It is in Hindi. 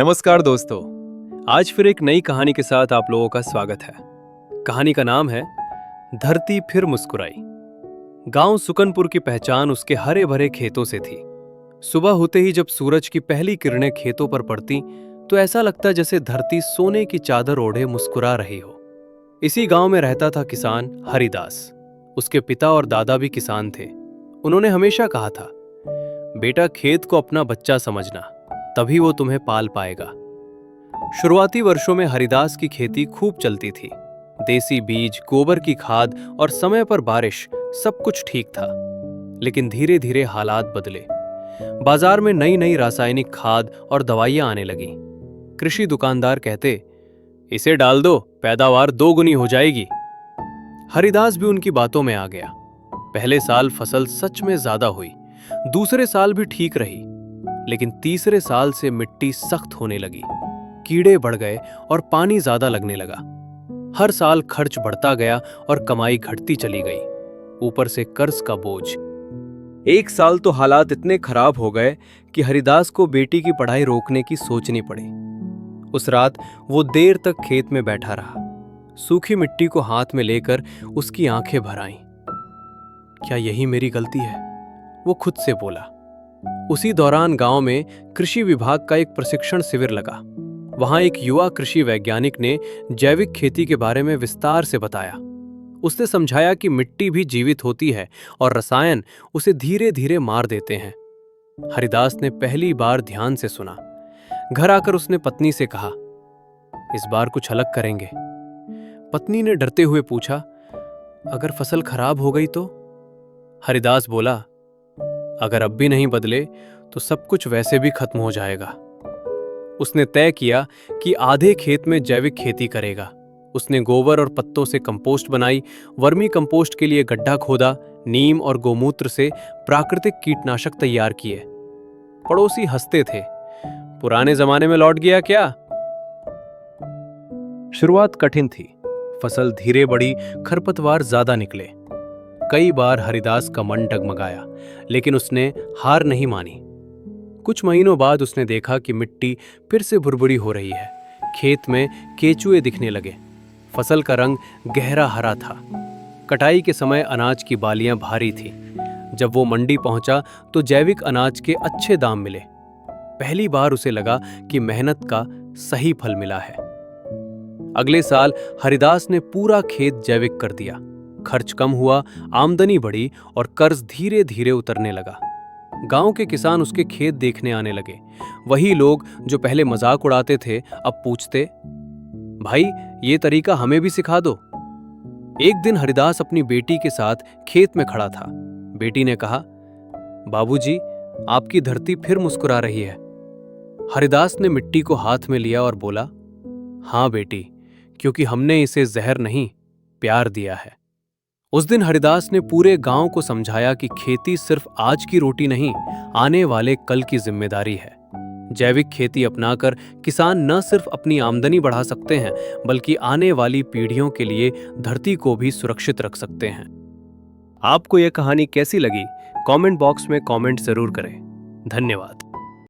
नमस्कार दोस्तों। आज फिर एक नई कहानी के साथ आप लोगों का स्वागत है। कहानी का नाम है धरती फिर मुस्कुराई। गांव सुकनपुर की पहचान उसके हरे भरे खेतों से थी। सुबह होते ही जब सूरज की पहली किरणें खेतों पर पड़ती तो ऐसा लगता जैसे धरती सोने की चादर ओढ़े मुस्कुरा रही हो। इसी गांव में रहता था किसान हरिदास। उसके पिता और दादा भी किसान थे। उन्होंने हमेशा कहा था, बेटा खेत को अपना बच्चा समझना, तभी वो तुम्हें पाल पाएगा। शुरुआती वर्षों में हरिदास की खेती खूब चलती थी। देसी बीज, गोबर की खाद और समय पर बारिश, सब कुछ ठीक था। लेकिन धीरे धीरे हालात बदले। बाजार में नई नई रासायनिक खाद और दवाइयां आने लगी। कृषि दुकानदार कहते, इसे डाल दो, पैदावार 2 गुनी हो जाएगी। हरिदास भी उनकी बातों में आ गया। पहले साल फसल सच में ज्यादा हुई, दूसरे साल भी ठीक रही, लेकिन तीसरे साल से मिट्टी सख्त होने लगी, कीड़े बढ़ गए और पानी ज्यादा लगने लगा। हर साल खर्च बढ़ता गया और कमाई घटती चली गई। ऊपर से कर्ज का बोझ। एक साल तो हालात इतने खराब हो गए कि हरिदास को बेटी की पढ़ाई रोकने की सोचनी पड़ी। उस रात वो देर तक खेत में बैठा रहा। सूखी मिट्टी को हाथ में लेकर उसकी आंखें भर आईं। क्या यही मेरी गलती है? वो खुद से बोला। उसी दौरान गांव में कृषि विभाग का एक प्रशिक्षण शिविर लगा। वहां एक युवा कृषि वैज्ञानिक ने जैविक खेती के बारे में विस्तार से बताया। उसने समझाया कि मिट्टी भी जीवित होती है और रसायन उसे धीरे धीरे मार देते हैं। हरिदास ने पहली बार ध्यान से सुना। घर आकर उसने पत्नी से कहा, इस बार कुछ अलग करेंगे। पत्नी ने डरते हुए पूछा, अगर फसल खराब हो गई तो? हरिदास बोला, अगर अब भी नहीं बदले तो सब कुछ वैसे भी खत्म हो जाएगा। उसने तय किया कि आधे खेत में जैविक खेती करेगा। उसने गोबर और पत्तों से कंपोस्ट बनाई, वर्मी कंपोस्ट के लिए गड्ढा खोदा, नीम और गोमूत्र से प्राकृतिक कीटनाशक तैयार किए। पड़ोसी हंसते थे, पुराने जमाने में लौट गया क्या? शुरुआत कठिन थी। फसल धीरे बढ़ी, खरपतवार ज्यादा निकले। कई बार हरिदास का मन डगमगाया, लेकिन उसने हार नहीं मानी। कुछ महीनों बाद उसने देखा कि मिट्टी फिर से भुरभुरी हो रही है। खेत में केचुए दिखने लगे। फसल का रंग गहरा हरा था। कटाई के समय अनाज की बालियां भारी थी। जब वो मंडी पहुंचा तो जैविक अनाज के अच्छे दाम मिले। पहली बार उसे लगा कि मेहनत का सही फल मिला है। अगले साल हरिदास ने पूरा खेत जैविक कर दिया। खर्च कम हुआ, आमदनी बढ़ी और कर्ज धीरे धीरे उतरने लगा। गांव के किसान उसके खेत देखने आने लगे। वही लोग जो पहले मजाक उड़ाते थे अब पूछते, भाई ये तरीका हमें भी सिखा दो। एक दिन हरिदास अपनी बेटी के साथ खेत में खड़ा था। बेटी ने कहा, बाबूजी, आपकी धरती फिर मुस्कुरा रही है। हरिदास ने मिट्टी को हाथ में लिया और बोला, हाँ बेटी, क्योंकि हमने इसे जहर नहीं, प्यार दिया है। उस दिन हरिदास ने पूरे गांव को समझाया कि खेती सिर्फ आज की रोटी नहीं, आने वाले कल की जिम्मेदारी है। जैविक खेती अपनाकर किसान न सिर्फ अपनी आमदनी बढ़ा सकते हैं, बल्कि आने वाली पीढ़ियों के लिए धरती को भी सुरक्षित रख सकते हैं। आपको यह कहानी कैसी लगी? कमेंट बॉक्स में कमेंट जरूर करें। धन्यवाद।